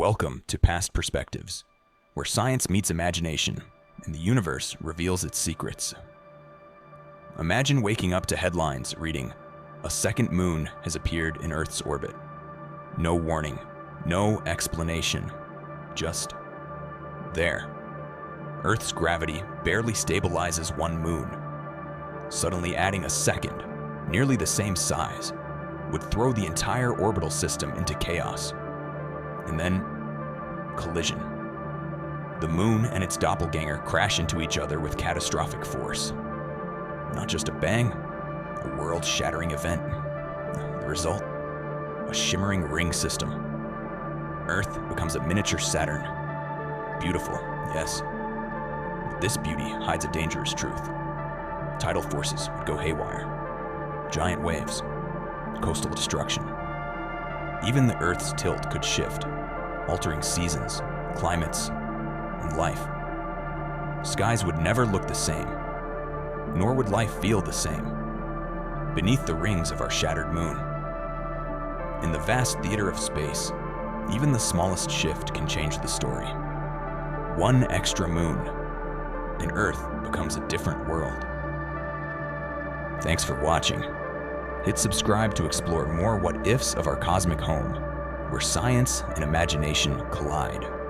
Welcome to Past Perspectives, where science meets imagination and the universe reveals its secrets. Imagine waking up to headlines reading, "A second moon has appeared in Earth's orbit." No warning, no explanation, just there. Earth's gravity barely stabilizes one moon. Suddenly adding a second, nearly the same size, would throw the entire orbital system into chaos. And then, collision. The moon and its doppelganger crash into each other with catastrophic force. Not just a bang, a world-shattering event. The result? A shimmering ring system. Earth becomes a miniature Saturn. Beautiful, yes. But this beauty hides a dangerous truth. Tidal forces would go haywire. Giant waves. Coastal destruction. Even the Earth's tilt could shift, altering seasons, climates, and life. Skies would never look the same, nor would life feel the same, beneath the rings of our shattered moon. In the vast theater of space, even the smallest shift can change the story. One extra moon, and Earth becomes a different world. Thanks for watching. Hit subscribe to explore more what-ifs of our cosmic home, where science and imagination collide.